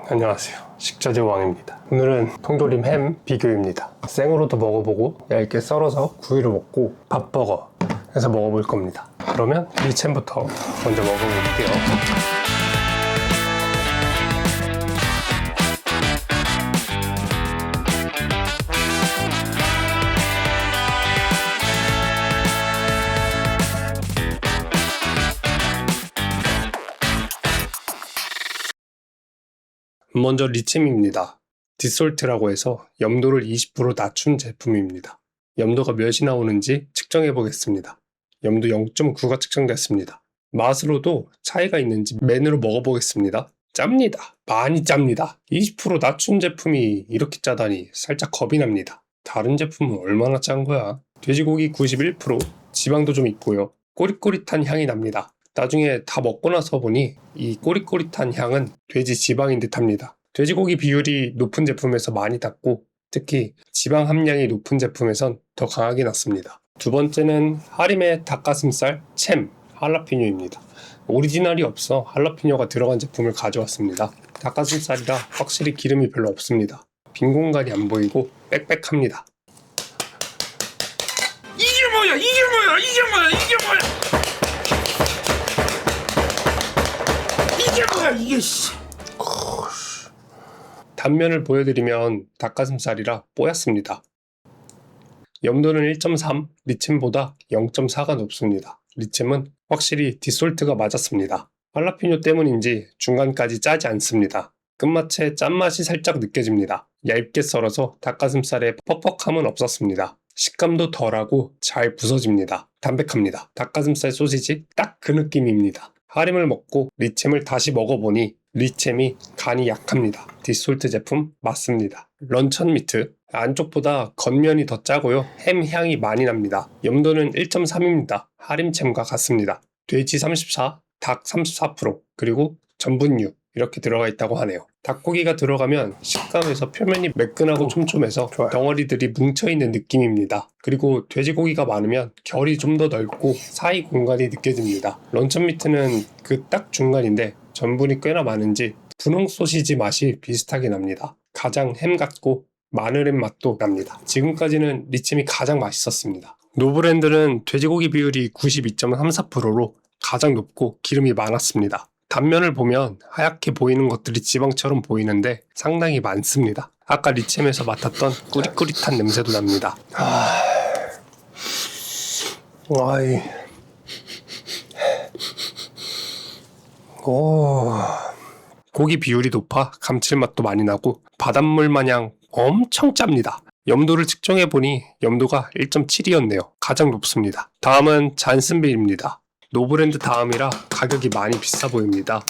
안녕하세요, 식자재 왕입니다. 오늘은 통조림 햄 비교입니다. 생으로도 먹어보고 얇게 썰어서 구이로 먹고 밥버거 해서 먹어볼 겁니다. 그러면 리챔부터 먼저 먹어볼게요. 먼저 리챔입니다. 디솔트라고 해서 염도를 20% 낮춘 제품입니다. 염도가 몇이 나오는지 측정해 보겠습니다. 염도 0.9가 측정됐습니다. 맛으로도 차이가 있는지 맨으로 먹어보겠습니다. 짭니다. 많이 짭니다. 20% 낮춘 제품이 이렇게 짜다니 살짝 겁이 납니다. 다른 제품은 얼마나 짠 거야? 돼지고기 91%, 지방도 좀 있고요. 꼬릿꼬릿한 향이 납니다. 나중에 다 먹고 나서 보니 이 꼬릿꼬릿한 향은 돼지 지방인 듯 합니다. 돼지고기 비율이 높은 제품에서 많이 닿고 특히 지방 함량이 높은 제품에선 더 강하게 났습니다. 두 번째는 하림의 닭가슴살 챔 할라피뇨입니다. 오리지널이 없어 할라피뇨가 들어간 제품을 가져왔습니다. 닭가슴살이라 확실히 기름이 별로 없습니다. 빈 공간이 안 보이고 빽빽합니다. 이게 뭐야? 이게 씨. 단면을 보여드리면 닭가슴살이라 뽀얗습니다. 염도는 1.3, 리챔보다 0.4가 높습니다. 리챔은 확실히 디솔트가 맞았습니다. 할라피뇨 때문인지 중간까지 짜지 않습니다. 끝맛에 짠맛이 살짝 느껴집니다. 얇게 썰어서 닭가슴살에 퍽퍽함은 없었습니다. 식감도 덜하고 잘 부서집니다. 담백합니다. 닭가슴살 소시지 딱 그 느낌입니다. 하림을 먹고 리챔을 다시 먹어보니 리챔이 간이 약합니다. 디솔트 제품 맞습니다. 런천 미트 안쪽보다 겉면이 더 짜고요. 햄 향이 많이 납니다. 염도는 1.3입니다. 하림챔과 같습니다. 돼지 34, 닭 34%, 그리고 전분유 이렇게 들어가 있다고 하네요. 닭고기가 들어가면 식감에서 표면이 매끈하고 촘촘해서 덩어리들이 뭉쳐있는 느낌입니다. 그리고 돼지고기가 많으면 결이 좀 더 넓고 사이 공간이 느껴집니다. 런천 미트는 그 딱 중간인데 전분이 꽤나 많은지 분홍 소시지 맛이 비슷하게 납니다. 가장 햄 같고 마늘햄 맛도 납니다. 지금까지는 리챔이 가장 맛있었습니다. 노브랜드는 돼지고기 비율이 92.34%로 가장 높고 기름이 많았습니다. 단면을 보면 하얗게 보이는 것들이 지방처럼 보이는데 상당히 많습니다. 아까 리챔에서 맡았던 꾸릿꾸릿한 냄새도 납니다. 고기 비율이 높아 감칠맛도 많이 나고 바닷물 마냥 엄청 짭니다. 염도를 측정해보니 염도가 1.7이었네요. 가장 높습니다. 다음은 잔슨빌입니다. 노브랜드 다음이라 가격이 많이 비싸 보입니다.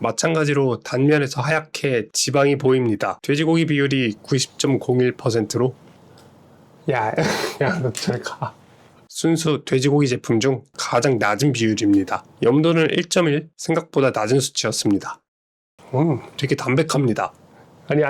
마찬가지로 단면에서 하얗게 지방이 보입니다. 돼지고기 비율이 90.01%로 너 저리 가. 순수 돼지고기 제품 중 가장 낮은 비율입니다. 염도는 1.1, 생각보다 낮은 수치였습니다. 되게 담백합니다. 아니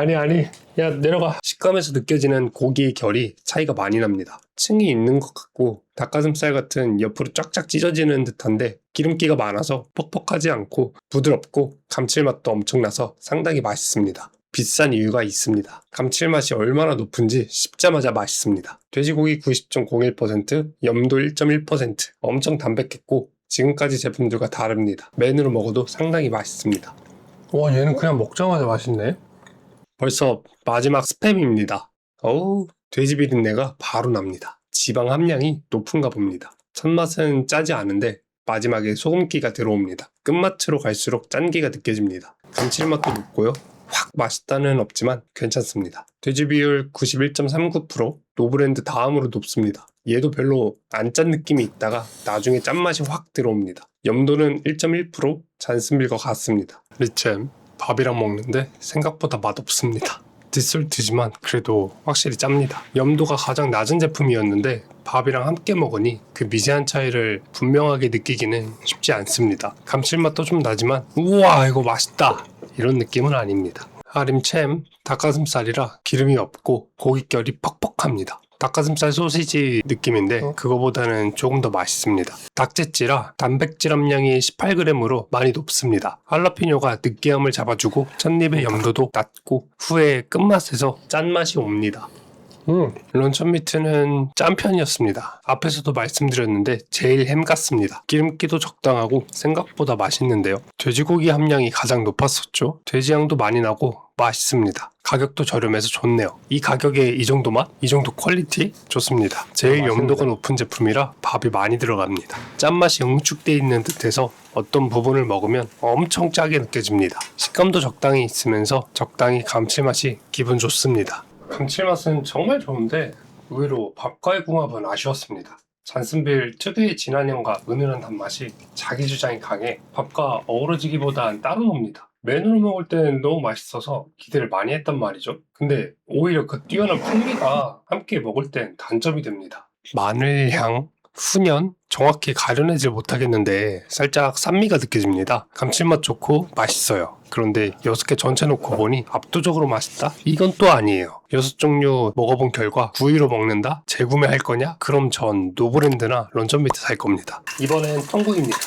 야 내려가. 식감에서 느껴지는 고기의 결이 차이가 많이 납니다. 층이 있는 것 같고 닭가슴살 같은 옆으로 쫙쫙 찢어지는 듯한데 기름기가 많아서 퍽퍽하지 않고 부드럽고 감칠맛도 엄청나서 상당히 맛있습니다. 비싼 이유가 있습니다. 감칠맛이 얼마나 높은지 씹자마자 맛있습니다. 돼지고기 90.01%, 염도 1.1%, 엄청 담백했고 지금까지 제품들과 다릅니다. 맨으로 먹어도 상당히 맛있습니다. 와, 얘는 그냥 먹자마자 맛있네. 벌써 마지막 스팸입니다. 돼지 비린내가 바로 납니다. 지방 함량이 높은가 봅니다. 첫맛은 짜지 않은데 마지막에 소금기가 들어옵니다. 끝맛으로 갈수록 짠기가 느껴집니다. 감칠맛도 높고요. 확 맛있다는 없지만 괜찮습니다. 돼지 비율 91.39%, 노브랜드 다음으로 높습니다. 얘도 별로 안 짠 느낌이 있다가 나중에 짠맛이 확 들어옵니다. 염도는 1.1%, 잔슨빌과 같습니다. 리챔 밥이랑 먹는데 생각보다 맛없습니다. 디솔트지만 그래도 확실히 짭니다. 염도가 가장 낮은 제품이었는데 밥이랑 함께 먹으니 그 미세한 차이를 분명하게 느끼기는 쉽지 않습니다. 감칠맛도 좀 나지만 우와 이거 맛있다 이런 느낌은 아닙니다. 하림챔 닭가슴살이라 기름이 없고 고깃결이 퍽퍽합니다. 닭가슴살 소시지 느낌인데 그거보다는 조금 더 맛있습니다. 닭재찌라 단백질 함량이 18g으로 많이 높습니다. 할라피뇨가 느끼함을 잡아주고 첫입의 염도도 낮고 후에 끝맛에서 짠맛이 옵니다. 런천미트는 짠 편이었습니다. 앞에서도 말씀드렸는데 제일 햄 같습니다. 기름기도 적당하고 생각보다 맛있는데요. 돼지고기 함량이 가장 높았었죠. 돼지향도 많이 나고 맛있습니다. 가격도 저렴해서 좋네요. 이 가격에 이 정도 맛? 이 정도 퀄리티? 좋습니다. 제일 염도가 높은 제품이라 밥이 많이 들어갑니다. 짠맛이 응축되어 있는 듯해서 어떤 부분을 먹으면 엄청 짜게 느껴집니다. 식감도 적당히 있으면서 적당히 감칠맛이 기분 좋습니다. 감칠맛은 정말 좋은데 의외로 밥과의 궁합은 아쉬웠습니다. 잔슨빌 특유의 진한 향과 은은한 단맛이 자기 주장이 강해 밥과 어우러지기보단 따로 놉니다. 맨으로 먹을 때는 너무 맛있어서 기대를 많이 했단 말이죠. 근데 오히려 그 뛰어난 풍미가 함께 먹을 땐 단점이 됩니다. 마늘향, 훈연, 정확히 가려내질 못하겠는데 살짝 산미가 느껴집니다. 감칠맛 좋고 맛있어요. 그런데 6개 전체 놓고 보니 압도적으로 맛있다? 이건 또 아니에요. 6종류 먹어본 결과 9위로 먹는다? 재구매할 거냐? 그럼 전 노브랜드나 런천미트 살 겁니다. 이번엔 통구입니다.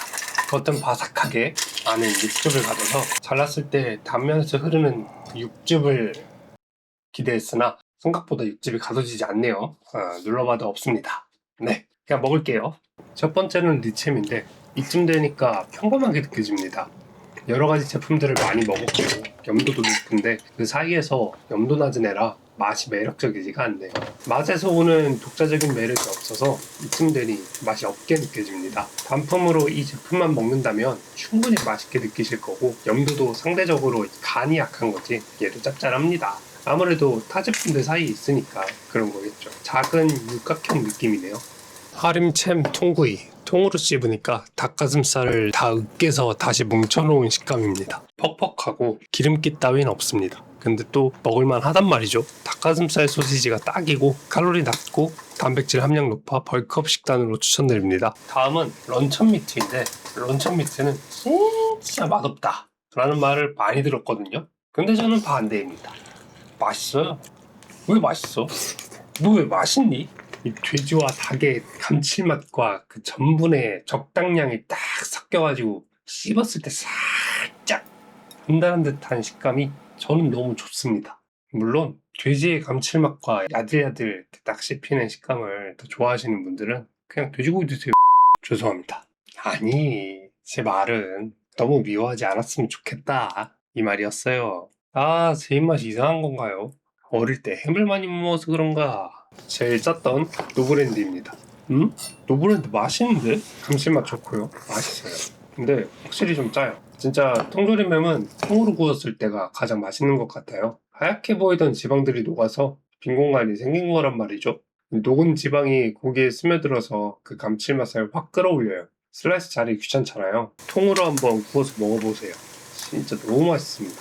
겉은 바삭하게 안은 육즙을 가져서 잘랐을 때 단면에서 흐르는 육즙을 기대했으나 생각보다 육즙이 가둬지지 않네요. 눌러봐도 없습니다. 네, 그냥 먹을게요. 첫 번째는 리챔인데 이쯤 되니까 평범하게 느껴집니다. 여러 가지 제품들을 많이 먹었고 염도도 높은데 그 사이에서 염도 낮은 애라 맛이 매력적이지가 않네요. 맛에서 오는 독자적인 매력이 없어서 이쯤 되니 맛이 없게 느껴집니다. 단품으로 이 제품만 먹는다면 충분히 맛있게 느끼실 거고 염도도 상대적으로 간이 약한 거지 얘도 짭짤합니다. 아무래도 타 제품들 사이에 있으니까 그런 거겠죠. 작은 육각형 느낌이네요. 하림챔 통구이. 통으로 씹으니까 닭가슴살을 다 으깨서 다시 뭉쳐놓은 식감입니다. 퍽퍽하고 기름기 따윈 없습니다. 근데 또 먹을만 하단 말이죠. 닭가슴살 소시지가 딱이고 칼로리 낮고 단백질 함량 높아 벌크업 식단으로 추천드립니다. 다음은 런천미트인데 런천미트는 진짜 맛없다 라는 말을 많이 들었거든요. 근데 저는 반대입니다. 맛있어요. 왜 맛있어? 너 왜 맛있니? 이 돼지와 닭의 감칠맛과 그 전분의 적당량이 딱 섞여가지고 씹었을 때 살짝 단단한 듯한 식감이 저는 너무 좋습니다. 물론 돼지의 감칠맛과 야들야들 딱 씹히는 식감을 더 좋아하시는 분들은 그냥 돼지고기 드세요. 죄송합니다. 아니, 제 말은 너무 미워하지 않았으면 좋겠다 이 말이었어요. 제 입맛이 이상한 건가요? 어릴 때 햄을 많이 먹어서 그런가? 제일 짰던 노브랜드입니다. 노브랜드 맛있는데? 감칠맛 좋고요. 맛있어요. 근데 확실히 좀 짜요. 진짜 통조림햄은 통으로 구웠을 때가 가장 맛있는 것 같아요. 하얗게 보이던 지방들이 녹아서 빈 공간이 생긴 거란 말이죠. 녹은 지방이 고기에 스며들어서 그 감칠맛을 확 끌어올려요. 슬라이스 자르기 귀찮잖아요. 통으로 한번 구워서 먹어보세요. 진짜 너무 맛있습니다.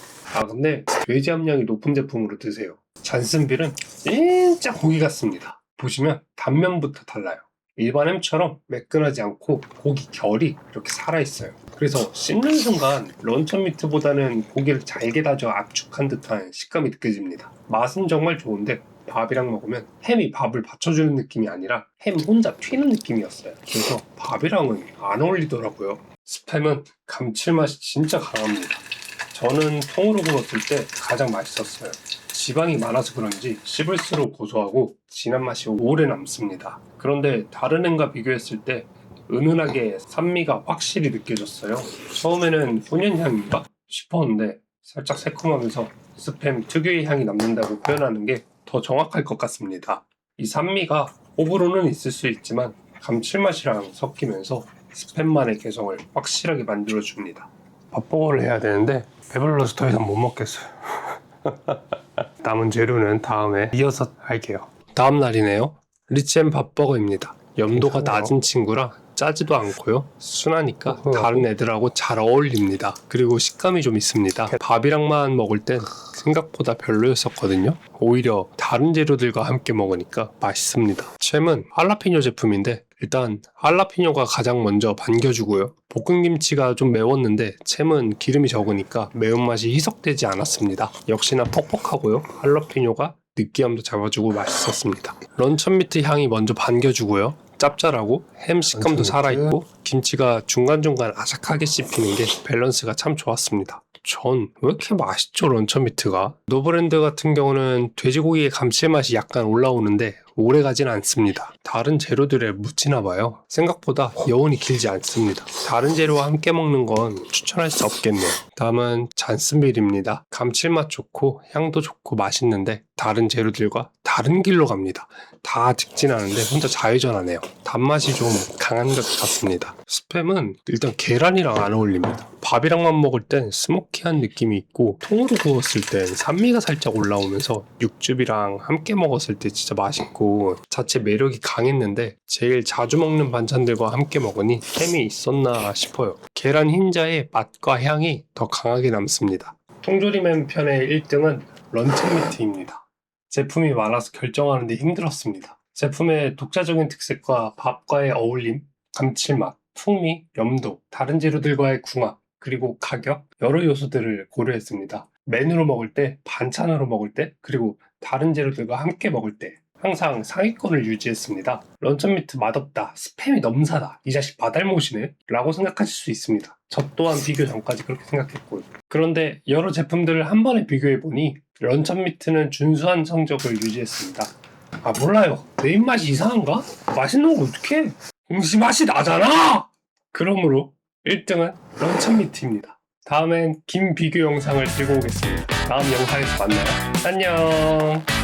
근데 돼지 함량이 높은 제품으로 드세요. 잔슨빌은 진짜 고기 같습니다. 보시면 단면부터 달라요. 일반 햄처럼 매끈하지 않고 고기 결이 이렇게 살아있어요. 그래서 씹는 순간 런천미트보다는 고기를 잘게 다져 압축한 듯한 식감이 느껴집니다. 맛은 정말 좋은데 밥이랑 먹으면 햄이 밥을 받쳐주는 느낌이 아니라 햄 혼자 튀는 느낌이었어요. 그래서 밥이랑은 안 어울리더라고요. 스팸은 감칠맛이 진짜 강합니다. 저는 통으로 구웠을 때 가장 맛있었어요. 지방이 많아서 그런지 씹을수록 고소하고 진한 맛이 오래 남습니다. 그런데 다른 햄과 비교했을 때 은은하게 산미가 확실히 느껴졌어요. 처음에는 훈연향인가 싶었는데 살짝 새콤하면서 스팸 특유의 향이 남는다고 표현하는 게 더 정확할 것 같습니다. 이 산미가 호불호는 있을 수 있지만 감칠맛이랑 섞이면서 스팸만의 개성을 확실하게 만들어줍니다. 밥버거를 해야 되는데 배불러서 더 이상 못 먹겠어요. 남은 재료는 다음에 이어서 할게요. 다음 날이네요. 리치앤 밥버거입니다. 염도가 낮은 친구라 짜지도 않고요. 순하니까 다른 애들하고 잘 어울립니다. 그리고 식감이 좀 있습니다. 밥이랑만 먹을 땐 생각보다 별로였었거든요. 오히려 다른 재료들과 함께 먹으니까 맛있습니다. 챔은 할라피뇨 제품인데 일단 할라피뇨가 가장 먼저 반겨주고요. 볶음김치가 좀 매웠는데 챔은 기름이 적으니까 매운맛이 희석되지 않았습니다. 역시나 퍽퍽하고요. 할라피뇨가 느끼함도 잡아주고 맛있었습니다. 런천미트 향이 먼저 반겨주고요. 짭짤하고 햄 식감도 살아있고 김치가 중간중간 아삭하게 씹히는 게 밸런스가 참 좋았습니다. 전 왜 이렇게 맛있죠, 런천미트가? 노브랜드 같은 경우는 돼지고기의 감칠맛이 약간 올라오는데 오래가진 않습니다. 다른 재료들에 묻히나 봐요. 생각보다 여운이 길지 않습니다. 다른 재료와 함께 먹는 건 추천할 수 없겠네요. 다음은 잔스밀입니다. 감칠맛 좋고 향도 좋고 맛있는데 다른 재료들과 다른 길로 갑니다. 다 직진하는데 혼자 좌회전하네요. 단맛이 좀 강한 것 같습니다. 스팸은 일단 계란이랑 안 어울립니다. 밥이랑만 먹을 땐 스모키한 느낌이 있고 통으로 구웠을 땐 산미가 살짝 올라오면서 육즙이랑 함께 먹었을 때 진짜 맛있고 자체 매력이 강했는데 제일 자주 먹는 반찬들과 함께 먹으니 햄이 있었나 싶어요. 계란 흰자의 맛과 향이 더 강하게 남습니다. 통조림햄 편의 1등은 런천미트입니다. 제품이 많아서 결정하는데 힘들었습니다. 제품의 독자적인 특색과 밥과의 어울림, 감칠맛, 풍미, 염도, 다른 재료들과의 궁합, 그리고 가격, 여러 요소들을 고려했습니다. 메뉴로 먹을 때, 반찬으로 먹을 때, 그리고 다른 재료들과 함께 먹을 때 항상 상위권을 유지했습니다. 런천미트 맛없다, 스팸이 넘사다, 이 자식 마달못이네 라고 생각하실 수 있습니다. 저 또한 비교 전까지 그렇게 생각했고요. 그런데 여러 제품들을 한 번에 비교해보니 런천미트는 준수한 성적을 유지했습니다. 아 몰라요, 내 입맛이 이상한가? 맛있는 거 어떡해? 음식 맛이 나잖아! 그러므로 1등은 런천미트입니다. 다음엔 긴 비교 영상을 들고 오겠습니다. 다음 영상에서 만나요. 안녕.